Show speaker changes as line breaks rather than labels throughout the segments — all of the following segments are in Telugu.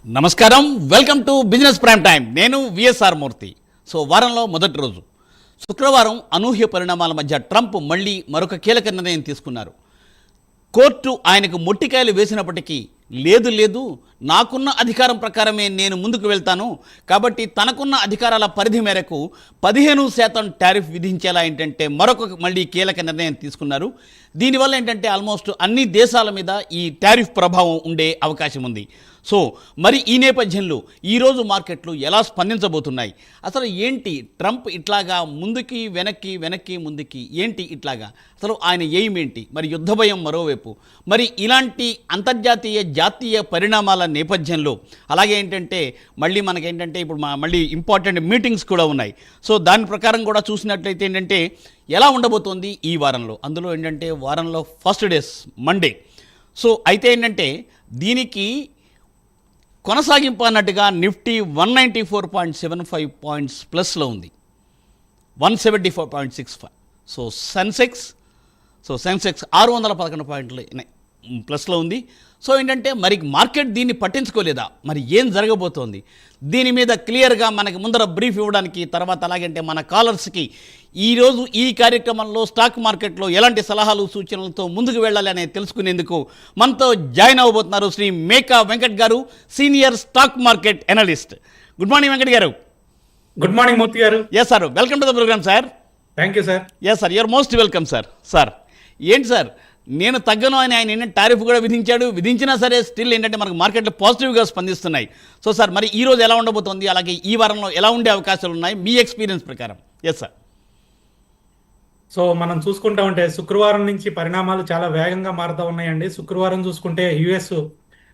నమస్కారం, welcome to business prime time. నేను విఎస్ఆర్ మూర్తి. వారంలో మొదటి రోజు శుక్రవారం అనూహ్య పరిణామాల మధ్య ట్రంప్ మళ్ళీ మరొక కీలక నిర్ణయం తీసుకున్నారు. కోర్టు ఆయనకు మొట్టికాయలు వేసినప్పటికీ లేదు నాకున్న అధికారం ప్రకారమే నేను ముందుకు వెళ్తాను, కాబట్టి తనకున్న అధికారాల పరిధి మేరకు 15% టారిఫ్ విధించేలా ఏంటంటే మరొక మళ్ళీ కీలక నిర్ణయం తీసుకున్నారు. దీనివల్ల ఏంటంటే ఆల్మోస్ట్ అన్ని దేశాల మీద ఈ టారిఫ్ ప్రభావం ఉండే అవకాశం ఉంది. మరి ఈ నేపథ్యంలో ఈరోజు మార్కెట్లు ఎలా స్పందించబోతున్నాయి? అసలు ఏంటి ట్రంప్ ఇట్లాగా ముందుకి వెనక్కి ముందుకి ఏంటి ఇట్లాగా? అసలు ఆయన ఎయిమ్ ఏంటి? మరి యుద్ధ భయం మరోవైపు, మరి ఇలాంటి అంతర్జాతీయ జాతీయ పరిణామాల నేపథ్యంలో అలాగే ఏంటంటే మళ్ళీ మనకేంటంటే ఇప్పుడు మళ్ళీ ఇంపార్టెంట్ మీటింగ్స్ కూడా ఉన్నాయి. దాని ప్రకారం కూడా చూసినట్లయితే ఏంటంటే ఎలా ఉండబోతోంది ఈ వారంలో? అందులో ఏంటంటే వారంలో ఫస్ట్ డేస్ మండే. అయితే ఏంటంటే దీనికి కొనసాగింపు అన్నట్టుగా నిఫ్టీ 194.75 పాయింట్స్ ప్లస్లో ఉంది, 174.65. సెన్సెక్స్ 611 పాయింట్లు ప్లస్లో ఉంది. ఏంటంటే మరి మార్కెట్ దీన్ని పట్టించుకోలేదా? మరి ఏం జరగబోతోంది? దీని మీద క్లియర్గా మనకి ముందర బ్రీఫ్ ఇవ్వడానికి, తర్వాత అలాగంటే మన కాలర్స్కి ఈరోజు ఈ కార్యక్రమంలో స్టాక్ మార్కెట్లో ఎలాంటి సలహాలు సూచనలతో ముందుకు వెళ్ళాలి అనేది తెలుసుకునేందుకు మనతో జాయిన్ అవ్వబోతున్నారు Shri Meka Venkat garu, senior stock market analyst. Good morning Venkat garu.
Good morning Murthy గారు.
Yes sir, welcome to the program sir.
Thank you sir.
Yes sir, you're most welcome sir. ఏంటి సార్, నేను తగ్గను అని ఆయన ఏంటంటే టారిఫ్ కూడా విధించినా సరే స్టిల్ ఏంటంటే మనకు మార్కెట్లో పాజిటివ్గా స్పందిస్తున్నాయి. సార్ మరి ఈ రోజు ఎలా ఉండబోతోంది, అలాగే ఈ వారంలో ఎలా ఉండే అవకాశాలు ఉన్నాయి మీ ఎక్స్పీరియన్స్ ప్రకారం? Yes sir.
మనం చూసుకుంటా ఉంటే శుక్రవారం నుంచి పరిణామాలు చాలా వేగంగా మారుతూ ఉన్నాయండి. శుక్రవారం చూసుకుంటే యుఎస్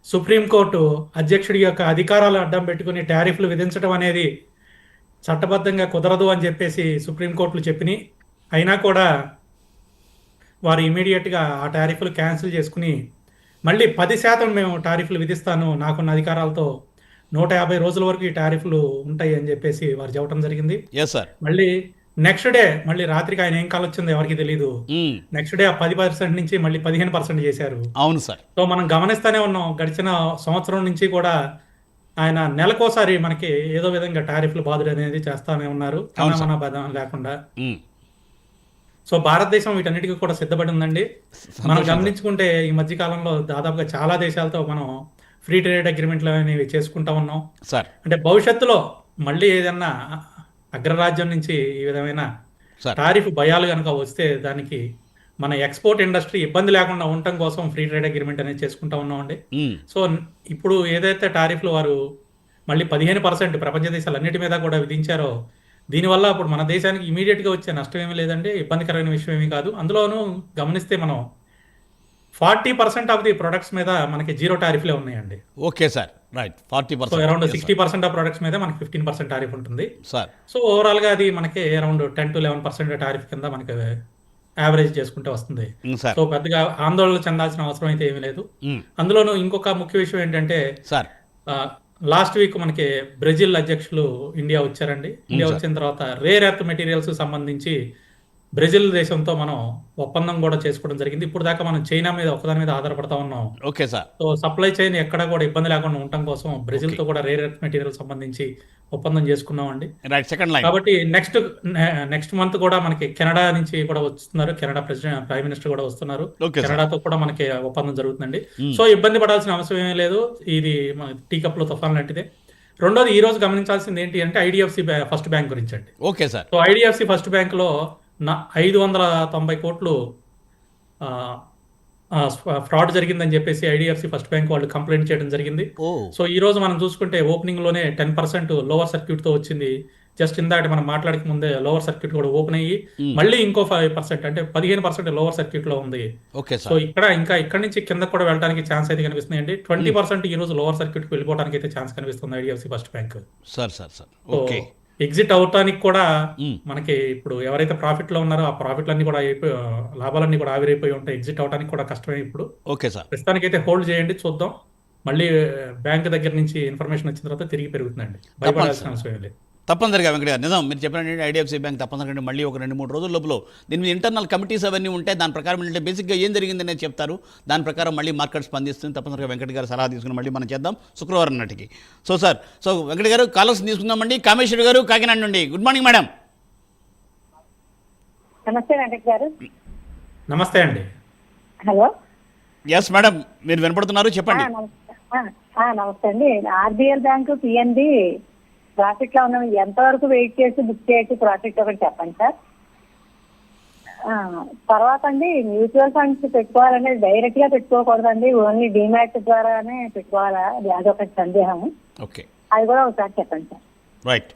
సుప్రీంకోర్టు అధ్యక్షుడి యొక్క అధికారాలు అడ్డం పెట్టుకుని టారిఫ్లు విధించడం అనేది చట్టబద్ధంగా కుదరదు అని చెప్పేసి సుప్రీంకోర్టులు చెప్పినాయి. అయినా కూడా వారు ఇమీడియట్గా ఆ టారిఫ్లు క్యాన్సిల్ చేసుకుని మళ్ళీ 10% మేము టారిఫ్లు విధిస్తాను, నాకున్న అధికారాలతో 150 రోజుల వరకు ఈ టారిఫ్లు ఉంటాయి అని చెప్పేసి వారు చెప్పడం జరిగింది. మళ్ళీ నెక్స్ట్ డే మళ్ళీ రాత్రికి ఆయన ఏం కాలొచ్చిందో ఎవరికి తెలియదు. నెక్స్ట్ డే ఆ 10% నుంచి మళ్ళీ 15% చేశారు.
అవును సార్.
మనం గమనిస్తూనే ఉన్నాం, గడిచిన సంవత్సరం నుంచి కూడా ఆయన నెలకోసారి మనకి ఏదో విధంగా టారిఫ్లు బాధలు అనేది చేస్తానే ఉన్నారు, మన బదం లేకుండా. భారతదేశం వీటన్నిటికీ కూడా సిద్ధపడి ఉందండి. మనం గమనించుకుంటే ఈ మధ్య కాలంలో దాదాపుగా చాలా దేశాలతో మనం ఫ్రీ ట్రేడ్ అగ్రిమెంట్లు అనేవి చేసుకుంటా ఉన్నాం
సార్.
అంటే భవిష్యత్తులో మళ్ళీ ఏదన్నా అగ్రరాజ్యం నుంచి ఈ విధమైన టారిఫ్ భయాలు కనుక వస్తే దానికి మన ఎక్స్పోర్ట్ ఇండస్ట్రీ ఇబ్బంది లేకుండా ఉండటం కోసం ఫ్రీ ట్రేడ్ అగ్రిమెంట్ అనేది చేసుకుంటా ఉన్నామండి. ఇప్పుడు ఏదైతే టారిఫ్లు వారు మళ్ళీ 15% ప్రపంచ దేశాలన్నిటి మీద కూడా విధించారో దీనివల్ల ఇప్పుడు మన దేశానికి ఇమీడియట్గా వచ్చే నష్టం ఏమీ లేదండి, ఇబ్బందికరమైన విషయం ఏమీ కాదు. అందులోనూ గమనిస్తే మనం 40% ఆఫ్ ది ప్రొడక్ట్స్ మీద మనకి జీరో టారిఫ్లే ఉన్నాయండి.
Okay sir, right. 40%,
around 60% of products మీద మనకి 15% టారిఫ్ ఉంటుంది
సార్.
ఓవరాల్గా అది మనకి అరౌండ్ 10 to 11% టారిఫ్ కింద మనకి యావరేజ్ చేసుకుంటే వస్తుంది. పెద్దగా ఆందోళన చెందాల్సిన అవసరం అయితే ఏమీ లేదు. అందులోనూ ఇంకొక ముఖ్య విషయం ఏంటంటే
సార్,
లాస్ట్ వీక్ మనకి బ్రెజిల్ అధ్యక్షులు ఇండియా వచ్చారండి. ఇండియా వచ్చిన తర్వాత రేర్ ఎర్త్ మెటీరియల్స్ సంబంధించి బ్రెజిల్ దేశంతో మనం ఒప్పందం కూడా చేసుకోవడం జరిగింది. ఇప్పుడు దాకా మనం చైనా మీద ఒకదాని మీద ఆధారపడతా ఉన్నాం.
Okay sir.
సప్లై చైన్ ఎక్కడ కూడా ఇబ్బంది లేకుండా ఉండటం కోసం బ్రెజిల్ తో కూడా రేర్ ఎర్త్ మెటీరియల్ సంబంధించి ఒప్పందం చేసుకున్నాం అండి. కాబట్టి నెక్స్ట్ మంత్ కూడా మనకి కెనడా నుంచి కూడా వస్తున్నారు, కెనడా ప్రైమ్ మినిస్టర్ కూడా వస్తున్నారు. కెనడాతో కూడా మనకి ఒప్పందం జరుగుతుందండి. ఇబ్బంది పడాల్సిన అవసరం ఏమీ లేదు. ఇది టీ కప్ లో తుఫాన్ లాంటిదే. రెండోది ఈ రోజు గమనించాల్సింది ఏంటి అంటే ఐడిఎఫ్సి ఫస్ట్ బ్యాంక్ గురించి అండి.
Okay sir.
IDFC first bank లో 590 కోట్లు ఫ్రాడ్ జరిగిందని చెప్పేసి ఐడిఎఫ్సి ఫస్ట్ బ్యాంక్ వాళ్ళు కంప్లైంట్ చేయడం జరిగింది. ఈ రోజు మనం చూసుకుంటే ఓపెనింగ్ లోనే 10% లోవర్ సర్క్యూట్ తో వచ్చింది. జస్ట్ ఇందాక మనం మాట్లాడక ముందే లోవర్ సర్క్యూట్ కూడా ఓపెన్ అయ్యి మళ్ళీ ఇంకో 5% అంటే 15% లోవర్ సర్క్యూట్ లో ఉంది. ఇక్కడ నుంచి కింద కూడా వెళ్ళడానికి ఛాన్స్ అయితే కనిపిస్తుంది అండి. 20% ఈ రోజు లోవర్ సర్క్యూట్ కి వెళ్ళిపోవడానికి అయితే ఛాన్స్ కనిపిస్తుంది ఐడిఎఫ్సి ఫస్ట్ బ్యాంక్. ఎగ్జిట్ అవటానికి కూడా మనకి ఇప్పుడు ఎవరైతే ప్రాఫిట్ లో ఉన్నారో ఆ ప్రాఫిట్లన్నీ కూడా లాభాలన్నీ కూడా ఆవిరైపోయి ఉంటాయి. ఎగ్జిట్ అవడానికి కూడా కష్టమే ఇప్పుడు. ప్రస్తుతానికి అయితే హోల్డ్ చేయండి, చూద్దాం. మళ్ళీ బ్యాంక్ దగ్గర నుంచి ఇన్ఫర్మేషన్ వచ్చిన తర్వాత తిరిగి పెరుగుతుందండి, భయపడాల్సిన అవసరం లేదు.
తప్పనిసరిగా వెంకట గారు నిజం మీరు చెప్పినట్టు ఐడిఎఫ్సి బ్యాంక్ తప్పనిసరిగా మళ్ళీ ఒక 2-3 రోజుల లోపల దీని మీద ఇంటర్నల్ కమిటీస్ అవన్నీ ఉంటే దాని ప్రకారం ఏంటంటే బేసిక్గా ఏం జరిగిందనేది చెప్తారు. దాని ప్రకారం మళ్ళీ మార్కెట్ స్పందిస్తుంది. తప్పనిసరిగా వెంకట గారు సలహా తీసుకుని మళ్ళీ మనం చేద్దాం శుక్రవారం నాటికి. సో వెంకట గారు కాలర్స్ తీసుకుందామండి. కామేశ్వరి గారు కాకినాడ నుండి. Good morning madam.
నమస్తే వెంకట్ గారు.
నమస్తే అండి.
హలో.
ఎస్ మేడం, మీరు వినపడుతున్నారు, చెప్పండి.
నమస్తే అండి. ఆర్బిఎల్ బ్యాంకు పిఎన్బి ప్రాఫిట్ లో ఉన్నాం. ఎంతవరకు వెయిట్ చేసి బుక్ చేయొచ్చు ప్రాఫిట్ ఒకటి చెప్పండి సార్. తర్వాత అండి మ్యూచువల్ ఫండ్స్ పెట్టుకోవాలంటే డైరెక్ట్ గా పెట్టుకోకూడదండి, ఓన్లీ డిమాట్ ద్వారానే పెట్టుకోవాలా? అదొకటి సందేహం.
ఓకే,
అది కూడా ఒకసారి చెప్పండి సార్.
రైట్.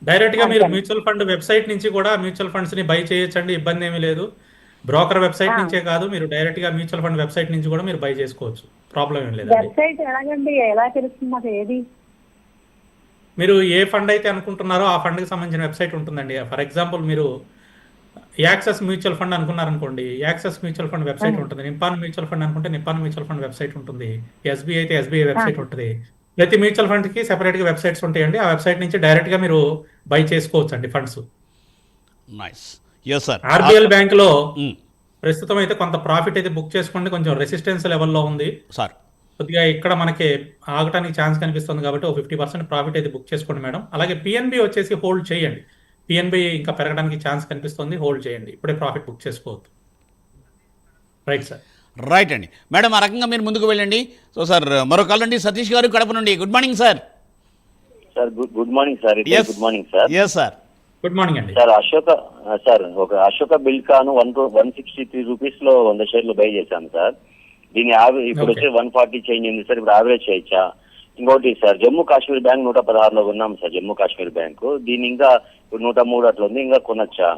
డైరెక్ట్ గా మీరు మ్యూచువల్ ఫండ్ వెబ్సైట్ నుంచి కూడా మ్యూచువల్ ఫండ్స్ ని బై చేయొచ్చండి, ఇబ్బంది ఏమీ లేదు. బ్రోకర్ వెబ్సైట్ నుంచే కాదు, మీరు డైరెక్ట్ గా మ్యూచువల్ ఫండ్ వెబ్సైట్ నుంచి కూడా మీరు బై చేసుకోవచ్చు, ప్రాబ్లం ఏం లేదు.
వెబ్సైట్ ఎలాగండి, ఎలా తెలుస్తుంది మాకు ఏది?
మీరు ఏ ఫండ్ అయితే అనుకుంటున్నారో ఆ ఫండ్ కి సంబంధించిన వెబ్సైట్ ఉంటుందండి. ఫర్ ఎగ్జాంపుల్ మీరు యాక్సెస్ మ్యూచువల్ ఫండ్ అనుకున్నారనుకోండి, యాక్సెస్ మ్యూచువల్ ఫండ్ వెబ్సైట్ ఉంటుంది. నిప్పాన్ మ్యూచువల్ ఫండ్ అనుకుంటే నిప్పాన్ మ్యూచువల్ ఫండ్ వెబ్సైట్ ఉంటుంది. ఎస్బీఐ అయితే ఎస్బీఐ వెబ్సైట్ ఉంటుంది. ప్రతి మ్యూచువల్ ఫండ్ కి సెపరేట్ గా వెబ్సైట్స్ ఉంటాయండి. ఆ వెబ్సైట్ నుంచి డైరెక్ట్ గా మీరు బై చేసుకోవచ్చు అండి funds.
Nice. Yes sir.
RBL bank లో ప్రస్తుతం అయితే కొంత ప్రాఫిట్ అయితే బుక్ చేసుకోండి, కొంచెం రెసిస్టెన్స్ లెవెల్లో ఉంది
సార్.
కొద్దిగా ఇక్కడ మనకి ఆగటానికి ఛాన్స్ కనిపిస్తుంది కాబట్టి ఒక 50% ప్రాఫిట్ అయితే బుక్ చేసుకోండి మేడం. అలాగే పిఎన్బి వచ్చేసి హోల్డ్ చేయండి. పిఎన్బి ఇంకా పెరగడానికి ఛాన్స్ కనిపిస్తుంది, హోల్డ్ చేయండి, ఇప్పుడే ప్రాఫిట్ బుక్ చేసుకోవద్దు. Right sir.
రైట్ అండి మేడం, ఆ రకంగా మీరు ముందుకు వెళ్ళండి. సో సార్ మరో కాల్ అండి, సతీష్ గారు కడప నుండి. Good morning sir.
Sir good morning sir. Good morning sir.
Yes sir.
Good morning అండి.
సార్ అశోక బిల్కాను 163 రూపీస్ లో 100 షేర్లు బై చేశాను సార్. దీని ఇప్పుడు వచ్చి 140 చేంజ్ ఉంది సార్. ఇప్పుడు యావరేజ్ చేయొచ్చా? ఇంకోటి సార్, జమ్మూ కాశ్మీర్ బ్యాంక్ 116లో ఉన్నాం సార్. జమ్మూ కాశ్మీర్ బ్యాంకు దీని ఇంకా ఇప్పుడు 103 అట్లా ఉంది, ఇంకా కొనొచ్చా?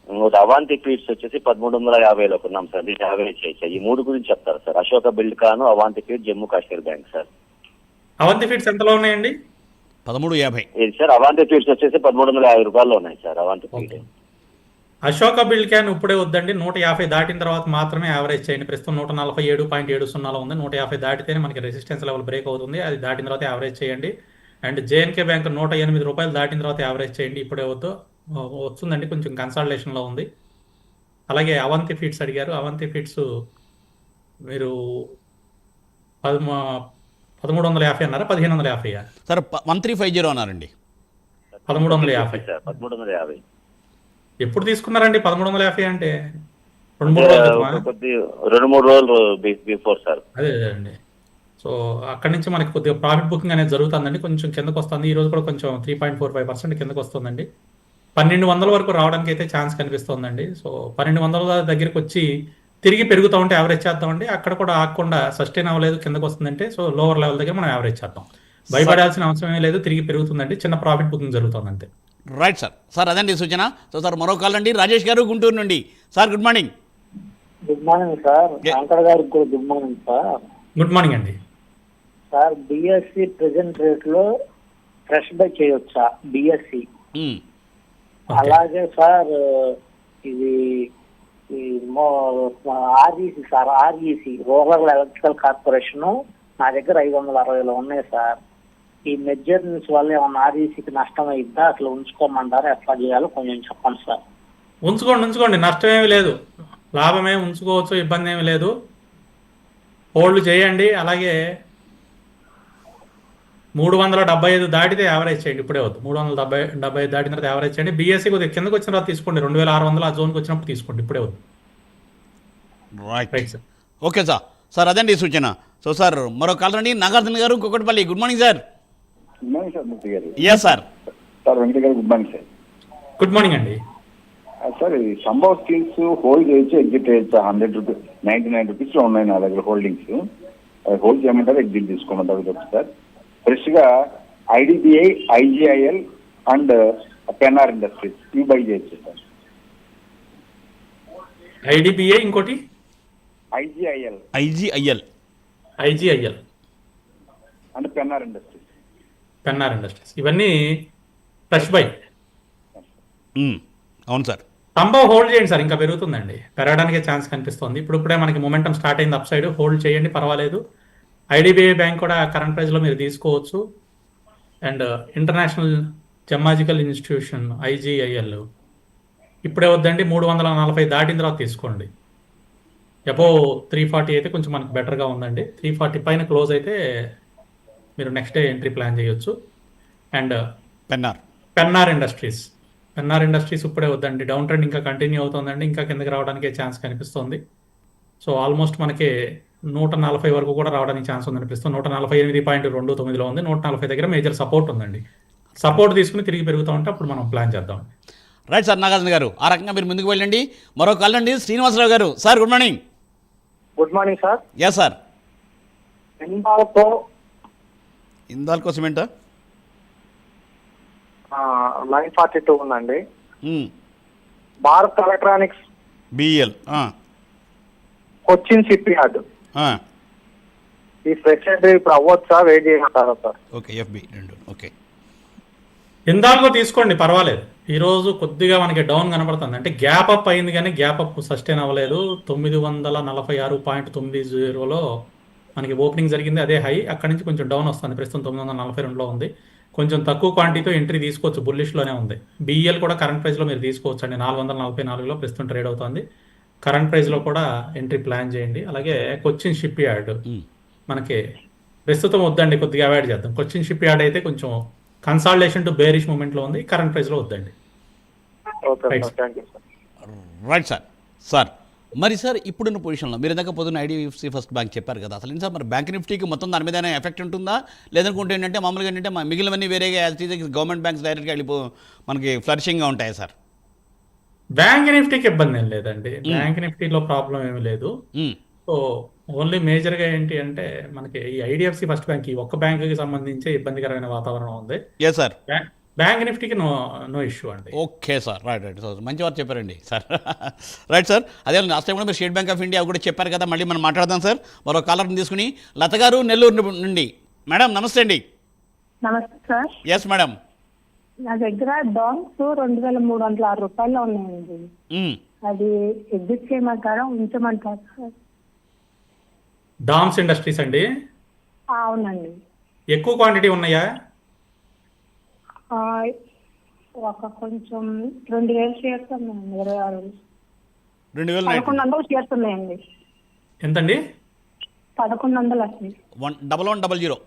ఇంకోటి అవాంతి ఫీడ్స్ వచ్చేసి 1350లో కొన్నాం సార్. దీన్ని యావరేజ్ చేయొచ్చా? ఈ మూడు గురించి చెప్తారు sir. Ashoka Buildcon, Avanti feed, Jammu Kashmir bank sir.
Avanti feeds ఎంతలో ఉన్నాయండి?
1350.
ఏది సార్? అవాంతి ఫీడ్స్ వచ్చేసి 1350 రూపాయల్లో ఉన్నాయి sir. Avanti feed.
Ashoka Buildcon ఇప్పుడే వద్దండి. 150 దాటిన తర్వాత మాత్రమే యావరేజ్ చేయండి. ప్రస్తుతం 147.70లో ఉంది. 150 దాటితేనే మనకి రెసిస్టెన్స్ లెవెల్ బ్రేక్ అవుతుంది. అది దాటిన తర్వాత యావరేజ్ చేయండి. అండ్ జేఎన్కే బ్యాంక్ 108 రూపాయలు దాటిన తర్వాత యావరేజ్ చేయండి, ఇప్పుడే వద్దు. వస్తుందండి, కొంచెం కన్సల్టేషన్లో ఉంది. అలాగే అవంతి ఫీడ్స్ అడిగారు. అవంతి ఫీడ్స్ మీరు 1350 అన్నారా, 1550?
సార్ 1350 అన్నారండి.
1350
సార్. 1350
ఎప్పుడు తీసుకున్నారండి? 1350 అంటే 2-3 రోజులు,
2-3 రోజులు బిఫోర్ సార్.
అదే అండి. సో అక్కడి నుంచి మనకి కొద్దిగా ప్రాఫిట్ బుకింగ్ అనేది జరుగుతుందండి. కొంచెం కిందకు వస్తుంది. ఈ రోజు కూడా కొంచెం 3.45% కిందకు వస్తుందండి. 1200 వరకు రావడానికి అయితే ఛాన్స్ కనిపిస్తుందండి. సో 1200 దగ్గరికి వచ్చి తిరిగి పెరుగుతూ ఉంటే యావరేజ్ చేద్దామండి. అక్కడ కూడా ఆగకుండా సస్టైన్ అవ్వలేదు, కిందకు వస్తుందంటే సో లోవర్ లెవెల్ దగ్గర మనం యావరేజ్ చేద్దాం. భయపడాల్సిన అవసరం లేదు, తిరిగి పెరుగుతుందండి. చిన్న ప్రాఫిట్ బుకింగ్ జరుగుతుంది అంతే.
Right sir. సార్ అదండి సూచన. సో సార్ మరో కాల్ అండి, రాజేష్ గారు గుంటూరు నుండి. Sir good morning.
Good morning sir. Shankar గారికి కూడా good morning sir.
Good morning అండి.
సార్ బిఎస్సి ప్రెసెంట్ రేట్ లో ఫ్రెష్ బై చేయొచ్చా బిఎస్సి? అలాగే సార్ ఇది REC sir, REC rural electrical corporation నా దగ్గర 560లో ఉన్నాయి సార్. ఈ మెజర్మెంట్స్ వల్ల ఏమన్నా ఆర్ఈసికి నష్టం అయిద్దా? అసలు ఉంచుకోమంటారా, ఎట్లా చేయాలో కొంచెం చెప్పండి సార్.
ఉంచుకోండి, నష్టం ఏమి లేదు, లాభమే, ఉంచుకోవచ్చు, ఇబ్బంది ఏమి లేదు. హోల్డ్ చేయండి. అలాగే 375 దాటితే యావరేజ్ చేయండి, ఇప్పుడే వద్దు. 375 దాటిన తర్వాత యావరేజ్ చేయండి. బీఎస్సీ కొద్దిగా కిందకు వచ్చిన తర్వాత తీసుకోండి. 2600 ఆ జోన్కి వచ్చినప్పుడు తీసుకోండి, ఇప్పుడే వద్దు.
Right sir. Okay sir. Sir అదండి సూచన. సో సార్ మరో కాల్ రండి, నాగార్జున గారు Kukatpally. Good morning sir.
Good morning sir Murthy గారు.
Yes sir.
సార్ వెంకట గారు good morning sir.
Good morning అండి.
సార్ ఈ సంభవ్ స్కిల్స్ హోల్డ్ చేయొచ్చు, ఎగ్జిట్ చేయొచ్చు? 100 రూపీస్ 99 రూపీస్లో ఉన్నాయి నా దగ్గర హోల్డింగ్స్. హోల్డ్ చేయమంటారు, ఎగ్జిట్ తీసుకోమంటారు చెప్పు సార్. ఫ్రెష్ గా IDBI, IGIL and Pennar industries ఇవి బై చేయొచ్చు సార్.
ఐడిబిఐ, ఇంకోటి
ఐజిఐఎల్ అండ్ పెన్ఆర్ ఇండస్ట్రీస్
ఇవన్నీ ఫ్రెష్ బై.
అవును సార్.
సంభవ్ హోల్డ్ చేయండి సార్, ఇంకా పెరుగుతుందండి, పెరగడానికే ఛాన్స్ కనిపిస్తుంది. ఇప్పుడే మనకి మొమెంటం స్టార్ట్ అయింది అప్ సైడ్. హోల్డ్ చేయండి, పర్వాలేదు. ఐడిబిఐ బ్యాంక్ కూడా కరెంట్ ప్రైస్లో మీరు తీసుకోవచ్చు. అండ్ ఇంటర్నేషనల్ జమాజికల్ ఇన్స్టిట్యూషన్ IGIL ఇప్పుడే వద్దండి, 340 దాటిన తర్వాత తీసుకోండి. అబోవ్ 340 అయితే కొంచెం మనకు బెటర్గా ఉందండి. 340 పైన క్లోజ్ అయితే మీరు నెక్స్ట్ డే ఎంట్రీ ప్లాన్ చేయొచ్చు. అండ్ పెన్నార్ ఇండస్ట్రీస్ ఇప్పుడే వద్దండి, డౌన్ ట్రెండ్ ఇంకా కంటిన్యూ అవుతుందండి, ఇంకా కిందకి రావడానికి ఛాన్స్ కనిపిస్తుంది. సో ఆల్మోస్ట్ మనకి 140 వరకు కూడా రావడానికి ఛాన్స్ ఉందనిపిస్తుంది. 148.29లో ఉంది. 140 దగ్గర మేజర్ సపోర్ట్ ఉందండి. సపోర్ట్ తీసుకుని తిరిగి పెరుగుతూ ఉంటే అప్పుడు మనం ప్లాన్ చేద్దాం.
రైట్ సార్, నాగార్జున గారు ఆ రకంగా మీరు ముందుకు వెళ్ళండి. మరో కాల్ అండి, శ్రీనివాసరావు గారు. Sir good morning.
Good morning sir.
Yes sir. ఇందాల్కో సిమెంటా
942 ఉందండి. Bharat electronics,
BEL,
Cochin shipyard, ఈ ఫ్రెష్ ఇప్పుడు అవ్వచ్చా, వెయిట్ చేయమంటారా సార్?
ఓకే, FB రెండు. ఓకే,
ఇందాకో తీసుకోండి, పర్వాలేదు. ఈరోజు కొద్దిగా మనకి డౌన్ కనపడుతుంది, అంటే గ్యాప్ అప్ అయింది కానీ గ్యాప్ అప్ సస్టైన్ అవ్వలేదు. 946.90లో మనకి ఓపెనింగ్ జరిగింది, అదే హై. అక్కడి నుంచి కొంచెం డౌన్ వస్తుంది, ప్రస్తుతం 942లో ఉంది. కొంచెం తక్కువ క్వాంటిటీతో ఎంట్రీ తీసుకోవచ్చు, బుల్లిష్లోనే ఉంది. BEL కూడా కరెంట్ ప్రైస్లో మీరు తీసుకోవచ్చు అండి, 444లో ప్రస్తుతం ట్రేడ్ అవుతుంది. కరెంట్ ప్రైస్లో కూడా ఎంట్రీ ప్లాన్ చేయండి. అలాగే కొచ్చిన్ షిప్ యార్డ్ మనకి ప్రస్తుతం వద్దండి, కొద్దిగా అవాయిడ్ చేద్దాం. కొచ్చిన్ షిప్ యార్డ్ అయితే కొంచెం కన్సాలిడేషన్ టు బేరిష్ మూమెంట్లో ఉంది, కరెంట్ ప్రైస్లో వద్దండి.
Right sir. సార్ మరి సార్ ఇప్పుడున్న పొజిషన్లో మీరు ఇందాక పొద్దున్న IDFC ఫస్ట్ బ్యాంక్ చెప్పారు కదా, అసలు సార్ మరి బ్యాంక్ నిఫ్టీకి మొత్తం దాని మీద ఎఫెక్ట్ ఉంటుందా, లేదనుకుంటే ఏంటంటే మామూలుగా ఏంటంటే మిగిలినవన్నీ వేరేగా గవర్నమెంట్ బ్యాంక్స్ డైరెక్ట్గా మనకి ఫ్లరిషింగ్గా ఉంటాయి సార్?
బ్యాంక్ నిఫ్టీకి ఇబ్బంది ఏం లేదండి, బ్యాంక్ నిఫ్టీలో ప్రాబ్లం ఏమి లేదు. సో ఓన్లీ మేజర్గా ఏంటి అంటే మనకి ఈ IDFC ఫస్ట్ బ్యాంక్, ఈ ఒక్క బ్యాంకుకి సంబంధించి ఇబ్బందికరమైన వాతావరణం ఉంది.
Yes sir.
బ్యాంక్ నిఫ్టీకి నో ఇష్యూ అండి.
ఓకే సార్, రైట్ సార్, మంచి వారు చెప్పారండి సార్. Right sir. అదే లాస్ట్ టైం కూడా మీరు స్టేట్ బ్యాంక్ ఆఫ్ ఇండియా కూడా చెప్పారు కదా, మళ్ళీ మనం మాట్లాడదాం సార్. మరో కాలర్ని తీసుకుని లత గారు నెల్లూరు నుండి. మేడం నమస్తే అండి.
నమస్తే సార్.
Yes madam.
నా దగ్గర డాన్స్ 2306 రూపాయలు ఉన్నాయండి, అది ఎగ్జిట్ చేయమంటారా ఉంచమంటారా సార్?
డామ్స్ ఇండస్ట్రీస్ అండి?
అవునండి.
ఎక్కువ క్వాంటిటీ ఉన్నాయా?
ఒక కొంచెం 2000 షేర్స్ ఉన్నాయండి,
1100
షేర్స్ ఉన్నాయండి.
ఎంతండి?
1100 అసలు.
1100.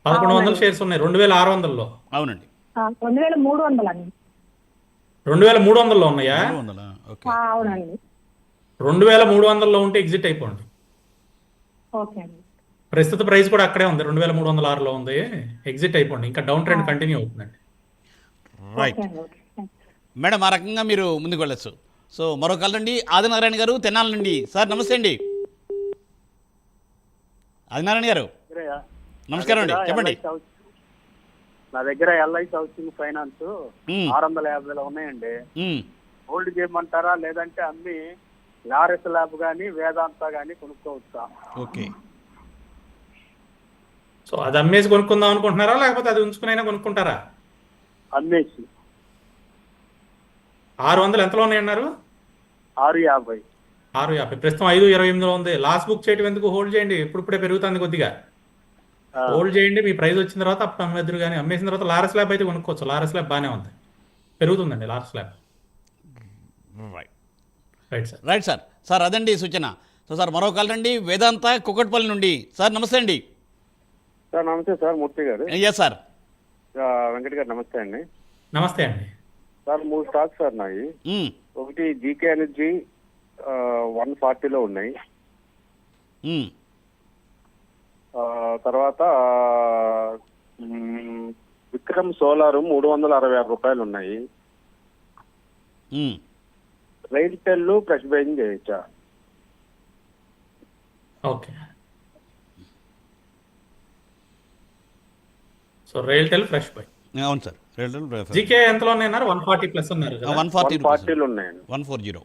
1100 షేర్స్ ఉన్నాయి 2600లో.
అవునండి.
2300 అండి.
2300లో ఉన్నాయా?
అవునండి.
2300లో ఉంటే ఎగ్జిట్ అయిపోండి.
ఓకే అండి.
ప్రస్తుత ప్రైస్ కూడా అక్కడే ఉంది, 2306లో ఉంది, ఎగ్జిట్ అయిపోండి. ఇంకా డౌన్ ట్రెండ్ కంటిన్యూ అవుతుందండి.
రైట్ మేడం, ఆ రకంగా మీరు ముందుకు వెళ్ళచ్చు. సో మరో కలండి ఆదినారాయణ గారు తెనాలి నుండి. సార్ నమస్తే అండి. ఆదినారాయణ గారు నమస్కారం అండి, చెప్పండి.
నా దగ్గర LIC హౌసింగ్ ఫైనాన్స్ 650లో ఉన్నాయండి. హోల్డ్ చేయమంటారా, లేదంటే అమ్మి లారెస్ ల్యాబ్ కానీ వేదాంత కానీ కొనుక్కోవచ్చా?
ఓకే.
సో అది అమ్మేసి కొనుక్కుందాం అనుకుంటున్నారా, లేకపోతే అది ఉంచుకునైనా కొనుక్కుంటారా?
అమ్మేసి.
600 ఎంతలో ఉన్నాయన్నారు?
650.
650 ప్రస్తుతం 528లో ఉంది. లాస్ట్ బుక్ చేయడం ఎందుకు, హోల్డ్ చేయండి, ఇప్పుడే పెరుగుతుంది కొద్దిగా. హోల్డ్ చేయండి, మీ ప్రైస్ వచ్చిన తర్వాత అప్పుడు అమ్మేద్దరు. కానీ అమ్మేసిన తర్వాత లారెస్ ల్యాబ్ అయితే కొనుక్కోవచ్చు, లారెస్ ల్యాబ్ బాగానే ఉంది, పెరుగుతుందండి Laurus lab. Right sir.
Right sir. Sir అదండి సూచన. సో సార్ మరో కాల్ రండి వేదాంత కుకట్పల్లి నుండి. సార్ నమస్తే అండి.
సార్ నమస్తే సార్, మూర్తి గారు.
Yes sir.
వెంకట గారు నమస్తే అండి.
నమస్తే అండి.
సార్ 3 స్టాక్స్ సార్ నాయి. ఒకటి GK ఎనర్జీ 140లో ఉన్నాయి. తర్వాత విక్రమ్ సోలార్ 366 రూపాయలు ఉన్నాయి. రైల్టెల్ ఫ్రెష్ బయింగ్ చేయొచ్చా?
Okay. So RailTel fresh buy.
అవును సార్.
GK ఎంతలో ఉన్నారు? 140 ప్లస్ ఉన్నారు కదా.
140 ఉన్నాయండి.
140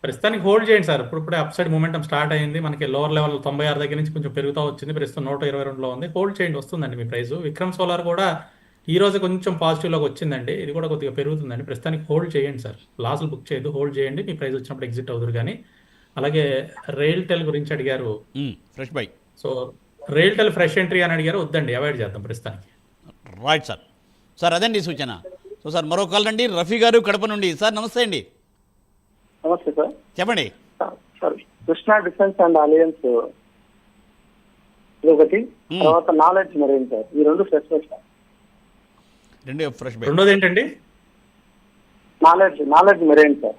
ప్రస్తుతానికి హోల్డ్ చేయండి సార్. ఇప్పుడే అప్ సైడ్ మూమెంటం స్టార్ట్ అయింది, మనకి లోవర్ లెవెల్ 96 దగ్గర నుంచి కొంచెం పెరుగుతూ వచ్చింది, ప్రస్తుతం 122లో ఉంది. హోల్డ్ చేయండి, వస్తుందండి మీ ప్రైస్. విక్రమ్ సోలార్ కూడా ఈ రోజు కొంచెం పాజిటివ్లోకి వచ్చిందండి, ఇది కూడా కొద్దిగా పెరుగుతుందండి. ప్రస్తుతానికి హోల్డ్ చేయండి సార్, లాస్లు బుక్ చేయొద్దు, హోల్డ్ చేయండి, మీ ప్రైస్ వచ్చినప్పుడు ఎగ్జిట్ అవుతారు. కానీ అలాగే రైల్టెల్ గురించి అడిగారు,
fresh buy.
So RailTel fresh entry అని అడిగారు, వద్దండి, అవాయిడ్ చేద్దాం ప్రస్తుతానికి.
Right sir. సార్ అదండి సూచన. సో సార్ మరో కాల్ రండి, రఫీ గారు కడప నుండి. సార్ నమస్తే అండి,
నమస్తే సార్.
చెప్పండి.
Sir Krishna defence and alliance ఇది ఒకటి, తర్వాత నాలెడ్జ్ మెరైన్ సార్, ఈ రెండు ఫ్రెష్ సార్.
రెండు ఫ్రెష్ బై.
రెండోది ఏంటండి?
Knowledge marine sir.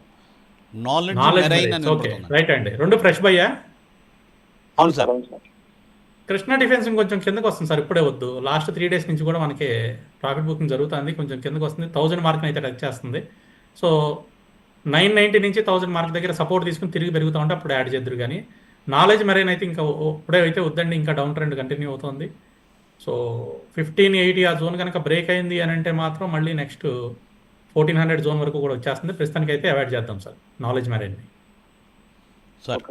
Knowledge
knowledge
marine అని
ఓకే,
వినపడుతుంది.
రైట్ అండి. రెండు ఫ్రెష్ బయ్యా?
అవును సార్.
అవును సార్.
కృష్ణా డిఫెన్స్ ఇంకొంచెం కిందకు వస్తుంది సార్, ఇప్పుడే వద్దు. లాస్ట్ 3 days నుంచి కూడా మనకి ప్రాఫిట్ బుకింగ్ జరుగుతుంది, కొంచెం కిందకు వస్తుంది. 1000 మార్క్ అయితే టచ్ చేస్తుంది. సో 990 నుంచి 1000 మార్క్ దగ్గర సపోర్ట్ తీసుకుని తిరిగి పెరుగుతూ ఉంటే అప్పుడు యాడ్ చేద్దరు. కానీ నాలెడ్జ్ మెరైన్ అయితే ఇంకా ఇప్పుడే అయితే వద్దండి, ఇంకా డౌన్ ట్రెండ్ కంటిన్యూ అవుతుంది. సో 1580 ఆ జోన్ కనుక బ్రేక్ అయింది అని అంటే మాత్రం మళ్ళీ నెక్స్ట్ 1400 జోన్ వరకు కూడా వచ్చేస్తుంది. ప్రస్తుతానికి అయితే అవాయిడ్ చేద్దాం సార్ నాలెడ్జ్ మెరైన్ని.
సార్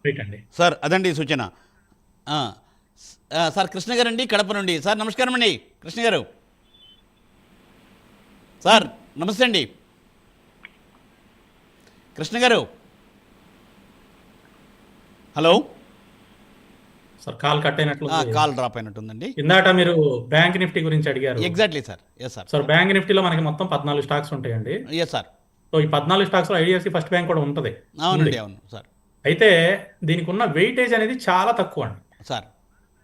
రైట్ అండి.
సార్ అదండి సూచన. సార్ కృష్ణ గారు అండి కడప నుండి. సార్ నమస్కారం అండి కృష్ణ గారు. సార్ నమస్తే అండి Krishna garu. Hello
sir call cut అయినట్లు
కాల్ డ్రాప్ అయినట్టుందండి.
ఇందాక మీరు బ్యాంక్ నిఫ్టీ గురించి అడిగారు.
Exactly sir. Yes sir.
Sir bank నిఫ్టీలో మనకి మొత్తం 14 స్టాక్స్ ఉంటాయండి.
Yes sir.
సో ఈ 14 స్టాక్స్లో ఐడిఎఫ్సి ఫస్ట్ బ్యాంక్ కూడా ఉంటుంది.
అవునండి, అవును సార్.
అయితే దీనికి ఉన్న వెయిటేజ్ అనేది చాలా తక్కువ అండి
సార్.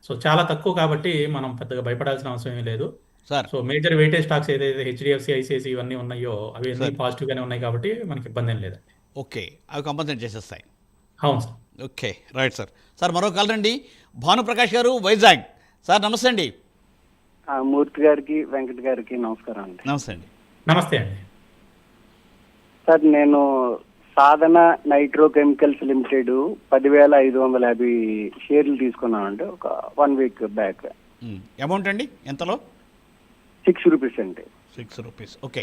సో చాలా తక్కువ కాబట్టి మనం పెద్దగా భయపడాల్సిన అవసరం ఏమీ లేదు
sir.
So major weightage stocks ఏదైతే హెచ్డిఎఫ్సి, ఐసిఐసి ఇవన్నీ ఉన్నాయో అవి అన్ని పాజిటివ్ గానే ఉన్నాయి కాబట్టి మనకి ఇబ్బంది ఏం లేదండి.
ఓకే, అవి కంపల్సరీ చేసేస్తాయి.
అవును sir.
Okay right sir. Sir మరో కాల్ రండి, భానుప్రకాష్ గారు వైజాగ్. సార్ నమస్తే అండి.
మూర్తి గారికి వెంకట గారికి నమస్కారం అండి.
నమస్తే అండి.
నమస్తే అండి.
సార్ నేను సాధన నైట్రో కెమికల్స్ లిమిటెడ్ 10,550 షేర్లు తీసుకున్నానండి ఒక 1 week బ్యాక్.
అమౌంట్ అండి ఎంతలో?
6 రూపీస్ అండి.
6 రూపీస్. ఓకే,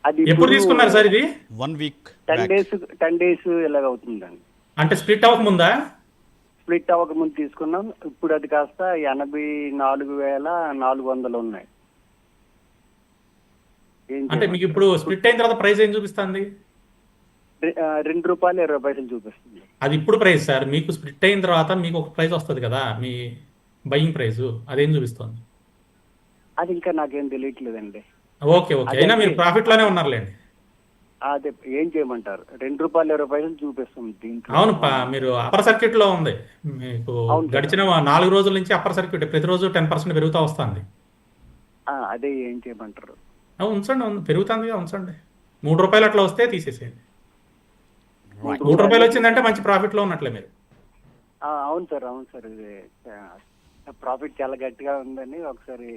అది
ఎప్పుడు తీసుకున్నారు సార్ ఇది?
1 week
10 days ఇలాగ అవుతుందండి.
అంటే స్ప్లిట్ అవ్వకముందా?
స్ప్లిట్ అవ్వక ముందు తీసుకున్నాం. ఇప్పుడు అది కాస్త 84,400 ఉన్నాయి.
అంటే మీకు ఇప్పుడు స్ప్లిట్ అయిన తర్వాత ప్రైస్ ఏం చూపిస్తుంది?
₹2.20 చూపిస్తుంది.
అది ఇప్పుడు ప్రైస్ సార్. మీకు స్ప్లిట్ అయిన తర్వాత మీకు ఒక ప్రైస్ వస్తుంది కదా మీ బయింగ్ ప్రైస్, అదేం చూపిస్తుంది?
అది ఇంకా నాకేం తెలియట్లేదండి.
ఓకే ఓకే, అయినా మీరు ప్రాఫిట్ లోనే ఉన్నారులేండి.
అదే ఏం చేయమంటారు? ₹2.20 చూపిస్తుంది దీంట్లో.
అవును, మీరు అప్పర్ సర్క్యూట్ లో ఉంది. మీకు గడిచిన 4 రోజుల నుంచి అప్పర్ సర్క్యూట్ ప్రతిరోజు 10% పెరుగుతూ వస్తుంది.
అదే ఏం చేయమంటారు?
ఉంచండి, పెరుగుతుంది, ఉంచండి. ₹3 అట్లా వస్తే తీసేసేయండి. ₹3 వచ్చిందంటే మంచి ప్రాఫిట్ లో ఉన్నట్లే మీరు.
అవును సార్, అవును సార్. ఇది ప్రాఫిట్ చాలా గట్టిగా ఉందని ఒకసారి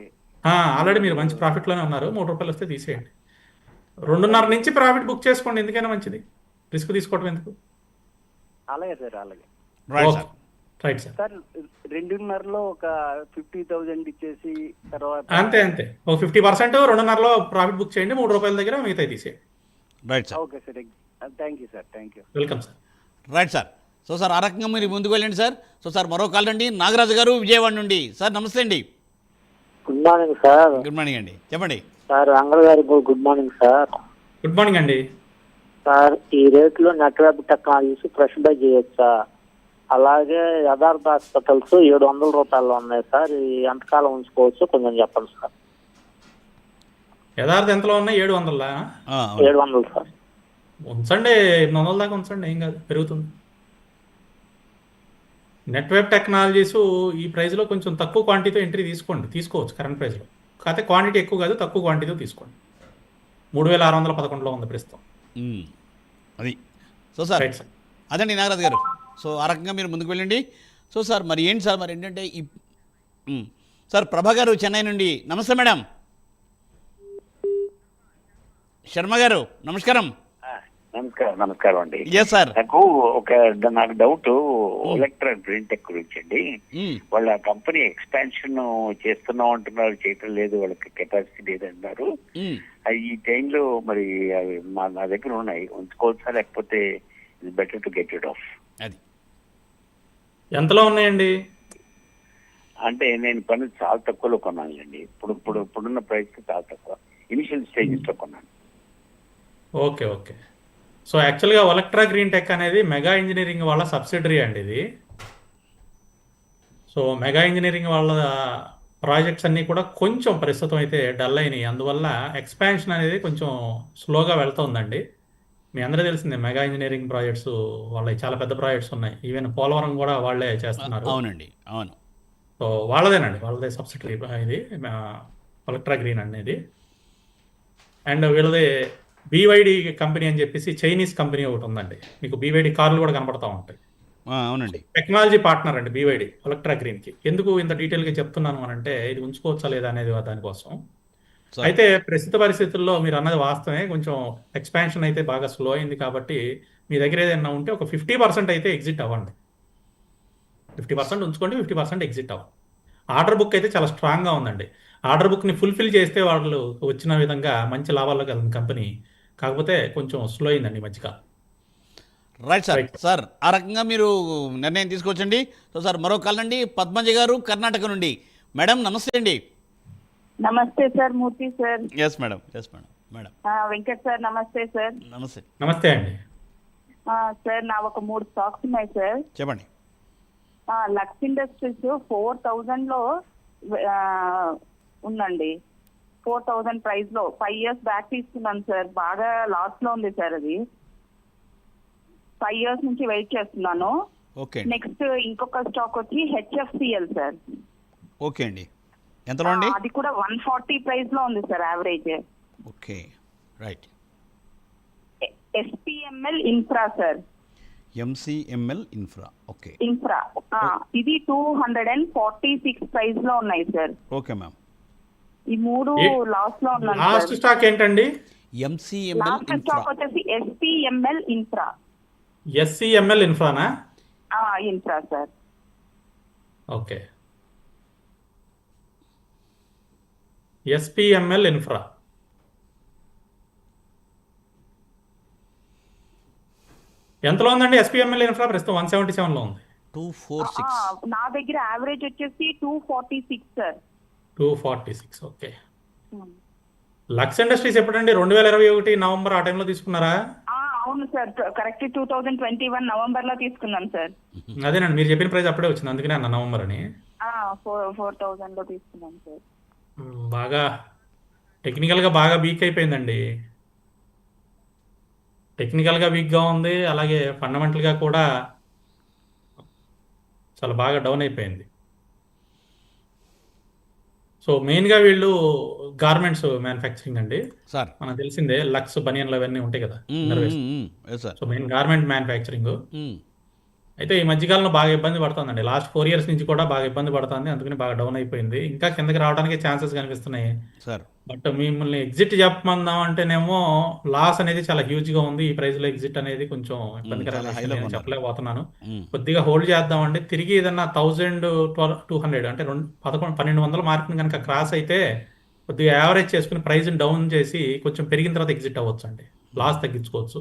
ఆల్రెడీ మీరు మంచి ప్రాఫిట్ లోనే ఉన్నారు. ₹3 వస్తే తీసేయండి. 2.5 నుంచి ప్రాఫిట్ బుక్ చేసుకోండి, ఎందుకైనా మంచిది. రిస్క్ తీసుకోవడం ఎందుకు?
అలాగే సార్, అలాగే.
Right sir.
సార్ 2.5లో ఒక 50,000 ఇచ్చేసి తర్వాత
అంతే ఒక 50% 2.5లో ప్రాఫిట్ బుక్ చేయండి. ₹3 దగ్గర మిగతా తీసేయండి.
Right sir.
Okay sir, thank you sir, thank you.
Welcome sir.
Right sir. So sir ఆ రకంగా మీరు ముందుకు వెళ్ళండి సార్. సో సార్ మరో కాల్ రండి, నాగరాజు గారు విజయవాడ నుండి. సార్ నమస్తే అండి.
Good morning sir.
Good morning అండి, చెప్పండి.
సార్ రంగల్ గారు good morning sir.
Good morning అండి.
సార్ ఈ రేట్లో నెట్వర్క్ టెక్నాలజీస్ ఫ్రెష్ బై చేయొచ్చా? అలాగే యథార్థ హాస్పిటల్స్ ₹700 ఉన్నాయి సార్, ఎంతకాలం ఉంచుకోవచ్చు కొంచెం చెప్పండి సార్.
యథార్థ ఎంతలో ఉన్నాయి? 700.
700 సార్.
ఉంచండి, 800 దాకా ఉంచండి, ఏం కాదు, పెరుగుతుంది. నెట్వర్క్ టెక్నాలజీస్ ఈ ప్రైస్లో కొంచెం తక్కువ క్వాంటిటీతో ఎంట్రీ తీసుకోవచ్చు కరెంట్ ప్రైస్లో. కాకపోతే క్వాంటిటీ ఎక్కువ కాదు, తక్కువ క్వాంటిటీతో తీసుకోండి. 3,611లో ఉంది ప్రస్తుతం.
అది. So sir
right sir.
అదండి నాగరాజు గారు. సో ఆ రకంగా మీరు ముందుకు వెళ్ళండి. సో సార్ మరి ఏంటి సార్, మరి ఏంటంటే సార్ ప్రభా గారు చెన్నై నుండి. నమస్తే మేడం. శర్మ గారు నమస్కారం.
నమస్కారం అండి.
Yes sir.
నాకు డౌట్ ఎలక్ట్రా గ్రీన్ టెక్ గురించి అండి. వాళ్ళ కంపెనీ ఎక్స్పాన్షన్ చేస్తున్నాం అంటున్నారు, చేయటం లేదు, వాళ్ళకి కెపాసిటీ లేదంటున్నారు. ఈ టైంలో మరి నా దగ్గర ఉన్నాయి, ఉంచుకోవచ్చా లేకపోతే it's better to get it of?
అది
ఎంతలో ఉన్నాయండి?
అంటే నేను పని చాలా తక్కువలో కొన్నాను అండి. ఇప్పుడున్న ప్రైస్ చాలా తక్కువ, ఇనిషియల్ స్టేజెస్ లో కొన్నాను.
ఓకే. సో యాక్చువల్గా ఎలక్ట్రా గ్రీన్ టెక్ అనేది మెగా ఇంజనీరింగ్ వాళ్ళ సబ్సిడరీ అండి ఇది. సో మెగా ఇంజనీరింగ్ వాళ్ళ ప్రాజెక్ట్స్ అన్నీ కూడా కొంచెం ప్రస్తుతం అయితే డల్ అయినాయి. అందువల్ల ఎక్స్పాన్షన్ అనేది కొంచెం స్లోగా వెళ్తుందండి. మీ అందరూ తెలిసిందే మెగా ఇంజనీరింగ్ ప్రాజెక్ట్స్ వాళ్ళవి చాలా పెద్ద ప్రాజెక్ట్స్ ఉన్నాయి. ఈవెన్ పోలవరం కూడా వాళ్ళే చేస్తున్నారు.
అవునండి, అవును.
సో వాళ్ళదేనండి, వాళ్ళదే సబ్సిడరీ ఇది ఎలక్ట్రా గ్రీన్ అనేది. అండ్ వీళ్ళది బీవైడి కంపెనీ అని చెప్పేసి చైనీస్ కంపెనీ ఒకటి ఉందండి. మీకు బీవైడి కార్లు కూడా కనపడతా ఉంటాయి.
అవునండి.
టెక్నాలజీ పార్ట్నర్ అండి బీవైడి ఎలక్ట్రా గ్రీన్కి. ఎందుకు ఇంత డీటెయిల్గా చెప్తున్నాను అని అంటే ఇది ఉంచుకోవచ్చా లేదా అనేది దానికోసం.
సార్.
అయితే ప్రస్తుత పరిస్థితుల్లో మీరు అన్నది వాస్తవమే, కొంచెం ఎక్స్పాన్షన్ అయితే బాగా స్లో అయింది. కాబట్టి మీ దగ్గర ఏదైనా ఉంటే ఒక 50% అయితే ఎగ్జిట్ అవ్వండి. 50% ఉంచుకోండి, 50% ఎగ్జిట్ అవ్వండి. ఆర్డర్ బుక్ అయితే చాలా స్ట్రాంగ్గా ఉందండి. ఆర్డర్ బుక్ని ఫుల్ఫిల్ చేస్తే వాళ్ళు వచ్చిన విధంగా మంచి లాభాల్లో కలిగిన కంపెనీ. కాకపోతే కొంచెం స్లో అయిందండి ఈ మధ్యకాలం.
Right sir.
రైట్.
సార్ ఆ రకంగా మీరు నిర్ణయం తీసుకోవచ్చండి. సో సార్ మరో కాల్ అండి, పద్మజ గారు కర్ణాటక నుండి. మేడం నమస్తే అండి.
నమస్తే sir, Murthy sir.
Yes madam, yes madam. Madam
Venkat sir నమస్తే సార్.
నమస్తే.
నమస్తే అండి.
సార్ నా ఒక 3 స్టాక్స్ ఉన్నాయి సార్.
చెప్పండి.
లక్స్ ఇండస్ట్రీస్ 4000లో ఉందండి. 4000 ప్రైస్ లో 5 years బ్యాక్ తీసుకున్నాను సార్. బాగా లాస్ లో ఉంది సార్ అది. 5 years నుంచి వెయిట్ చేస్తున్నాను.
ఓకే.
నెక్స్ట్ ఇంకొక స్టాక్ వచ్చి హెచ్ఎఫ్సిఎల్ సార్.
ఓకే అండి. ఎంతలో అండి?
అది కూడా 140 ప్రైస్ లో ఉంది sir average.
Okay, right.
SPML infra sir.
MCML infra. Okay.
Infra ఇది 246 ప్రైస్ లో ఉన్నాయి సార్.
Okay ma'am.
ఈ 3 లాస్ లో ఉన్నాయి
లాస్ట్
సార్.
స్టాక్ ఏంటండి?
ఎంసీఎంఎల్
లాస్ట్
ఇన్ఫ్రా.
స్టాక్ వచ్చేసి ఎస్పీఎంఎల్ ఇన్ఫ్రా.
ఎస్సీఎంఎల్ ఇన్ఫ్రానా?
Infra sir.
Okay. SPML infra. ఎంతలో ఉందండి ఎస్పీఎంఎల్ ఇన్ఫ్రా? ప్రస్తుతం 177లో ఉంది.
246.
నా దగ్గర యావరేజ్ వచ్చేసి 246 సార్.
246. ఓకే. లక్స్ ఇండస్ట్రీస్ ఎప్పుడండి? 2021 నవంబర్ ఆ టైంలో తీసుకున్నారా?
అవును సార్, కరెక్ట్ 2021 నవంబర్ లో తీసుకున్నాను సార్.
అదేనండి, మీరు చెప్పిన ప్రైస్ అప్పుడే వచ్చింది, అందుకనే అన్న నవంబర్ అని.
4000 లో తీసుకున్నాను సార్.
బాగా టెక్నికల్గా బాగా వీక్ అయిపోయిందండి. టెక్నికల్గా వీక్గా ఉంది, అలాగే ఫండమెంటల్గా కూడా చాలా బాగా డౌన్ అయిపోయింది. సో మెయిన్గా వీళ్ళు గార్మెంట్స్ మ్యానుఫ్యాక్చరింగ్ అండి
సార్.
మనకు తెలిసిందే, లక్స్ బనియన్లు అవన్నీ ఉంటాయి కదా.
Sir.
So main garment manufacturing. అయితే ఈ మధ్యకాలంలో బాగా ఇబ్బంది పడుతుందండి. లాస్ట్ 4 years నుంచి కూడా బాగా ఇబ్బంది పడుతుంది, అందుకని బాగా డౌన్ అయిపోయింది. ఇంకా కిందకి రావడానికి ఛాన్సెస్ కనిపిస్తున్నాయి
సార్.
బట్ మిమ్మల్ని ఎగ్జిట్ చెప్పమందాం అంటేనేమో లాస్ అనేది చాలా హ్యూజ్గా ఉంది. ఈ ప్రైస్లో ఎగ్జిట్ అనేది కొంచెం ఇబ్బందికరమైన
చాలా
విషయం,
high లో
నేను
ఉన్నారు.
చెప్పలేకపోతున్నాను. కొద్దిగా హోల్డ్ చేద్దామండి. తిరిగి ఏదన్నా 1200 అంటే 1200 మార్కుని కనుక క్రాస్ అయితే కొద్దిగా యావరేజ్ చేసుకుని ప్రైస్ డౌన్ చేసి కొంచెం పెరిగిన తర్వాత ఎగ్జిట్ అవ్వచ్చు అండి, లాస్ తగ్గించుకోవచ్చు.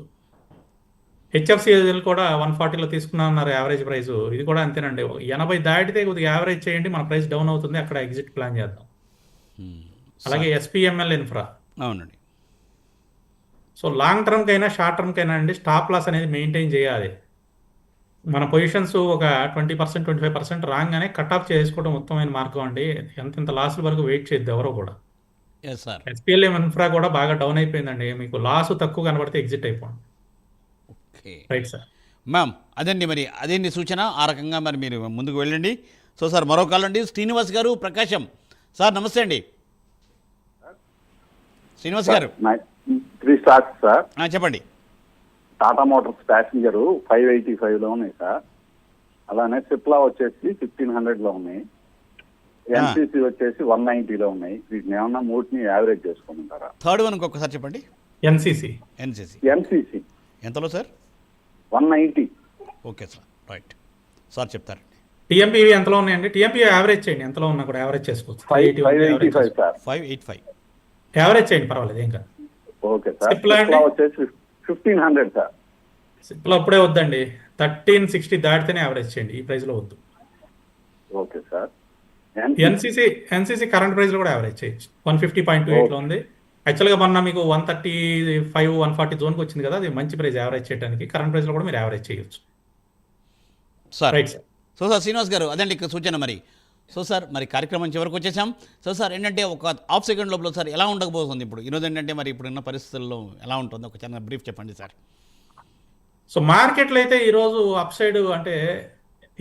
హెచ్ఎఫ్సిఎల్ కూడా 140లో తీసుకున్నారు యావరేజ్ ప్రైస్. ఇది కూడా అంతేనండి, 80 దాటితే కొద్దిగా యావరేజ్ చేయండి, మన ప్రైస్ డౌన్ అవుతుంది, అక్కడ ఎగ్జిట్ ప్లాన్ చేద్దాం. అలాగే ఎస్పీఎంఎల్ ఇన్ఫ్రా.
అవునండి.
సో లాంగ్ టర్మ్ కైనా షార్ట్ టర్మ్ కైనా అండి స్టాప్ లాస్ అనేది మెయింటైన్ చేయాలి. మన పొజిషన్స్ ఒక 20% 25% రాగానే కట్ ఆఫ్ చేసుకోవడం ఉత్తమమైన మార్గం అండి. ఎంత లాస్ల వరకు వెయిట్ చేయొద్దు ఎవరో కూడా.
Yes sir.
ఎస్పీఎల్ ఇన్ఫ్రా కూడా బాగా డౌన్ అయిపోయిందండి, మీకు లాస్ తక్కువ కనబడితే ఎగ్జిట్ అయిపోండి.
Okay
right sir.
మ్యామ్, అదండి మరి అదేంటి సూచన, ఆ రకంగా మరి మీరు ముందుకు వెళ్ళండి. సో సార్ మరో కాల్ అండి, శ్రీనివాస్ గారు ప్రకాశం. సార్ నమస్తే అండి శ్రీనివాస్ గారు.
3 స్టాక్స్ సార్.
చెప్పండి.
టాటా మోటార్స్ ప్యాసింజర్ 585లో ఉన్నాయి సార్. అలానే సిప్లా వచ్చేసి 1500లో ఉన్నాయి. ఎన్సీసీ వచ్చేసి 190లో ఉన్నాయి. వీటిని ఏమన్నా మూటిని యావరేజ్ చేసుకోమంటారా?
థర్డ్ వన్ ఇంకొకసారి చెప్పండి.
ఎన్సీసీ
ఎంతలో sir?
190.
Okay sir, right. Sir చెప్తారండి.
టీఎంపీవి ఎంతలో ఉన్నాయండి? టీఎంపీ యావరేజ్ చేయండి, ఎంతలో ఉన్నా కూడా యావరేజ్ చేసుకోవచ్చు.
585 సార్.
585
యావరేజ్ చేయండి, పర్వాలేదు, ఏం కాదు.
Okay sir.
సిప్లా
సిప్లా వచ్చేసి 1500 సార్.
సిప్లా అప్పుడే వద్దండి, 1360 దాటితేనే యావరేజ్ చేయండి, ఈ ప్రైస్ లో వద్దు.
Okay sir.
NCC current price లో కూడా యావరేజ్ చేయొచ్చు, 150.28 లో ఉంది. యాక్చువల్గా మొన్న మీకు 135 140 జోన్కి వచ్చింది కదా, అది మంచి ప్రైస్ యావరేజ్ చేయడానికి. కరెంట్ ప్రైస్ లో కూడా మీరు యావరేజ్ చేయొచ్చు.
Sir.
Right sir.
So sir Srinivas గారు, అదండి ఇక్కడ సూచన మరి. సో సార్ మరి కార్యక్రమం చివరికి వచ్చేసాం. సో సార్ ఏంటంటే ఒక హాఫ్ సెకండ్ లోపల సార్ ఎలా ఉండకపోతుంది ఇప్పుడు ఈరోజు ఏంటంటే మరి ఇప్పుడున్న పరిస్థితుల్లో ఎలా ఉంటుంది ఒక చిన్న బ్రీఫ్ చెప్పండి సార్.
సో మార్కెట్లో అయితే ఈరోజు అప్ సైడ్ అంటే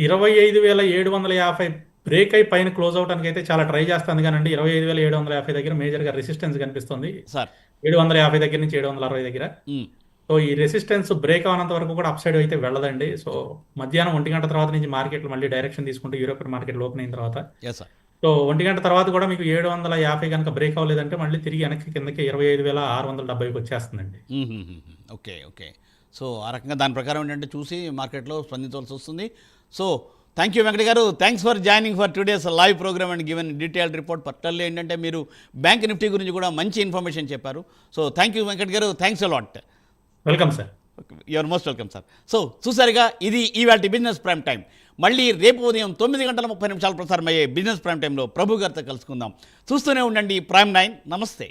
25,750 బ్రేక్ అయి పైన క్లోజ్ అవడానికి అయితే చాలా ట్రై చేస్తుంది కానండి 25,750 దగ్గర మేజర్గా రెసిస్టెన్స్ కనిపిస్తుంది
సార్.
750 దగ్గర నుంచి 760 దగ్గర. సో ఈ రెసిస్టెన్స్ బ్రేక్ అవనంత వరకు కూడా అప్ సైడ్ అయితే వెళ్ళదండి. సో మధ్యాహ్నం 1 గంట తర్వాత నుంచి మార్కెట్లు మళ్ళీ డైరెక్షన్ తీసుకుంటూ యూరోపియన్ మార్కెట్ ఓపెన్ అయిన తర్వాత సో 1 గంట తర్వాత కూడా మీకు 750 కనుక బ్రేక్ అవ్వలేదంటే మళ్ళీ తిరిగి వెనక్కి కిందకి 25,670కి వచ్చేస్తుందండి.
Okay okay. సో ఆ రకంగా దాని ప్రకారం ఏంటంటే చూసి మార్కెట్లో స్పందించవలసి వస్తుంది. So thank you Venkata garu, thanks for joining for today's live program and given detailed report. Particularly ఏంటంటే మీరు బ్యాంక్ నిఫ్టీ గురించి కూడా మంచి ఇన్ఫర్మేషన్ చెప్పారు. So thank you Venkata garu, thanks a lot.
Welcome sir.
You're most welcome sir. So చూసారుగా ఇది ఇవాల్టి బిజినెస్ ప్రైమ్ టైం. మళ్ళీ రేపు ఉదయం 9:30 ప్రసారం అయ్యే బిజినెస్ ప్రైమ్ టైంలో ప్రభు గారితో కలుసుకుందాం. చూస్తూనే ఉండండి ప్రైమ్ 9. నమస్తే.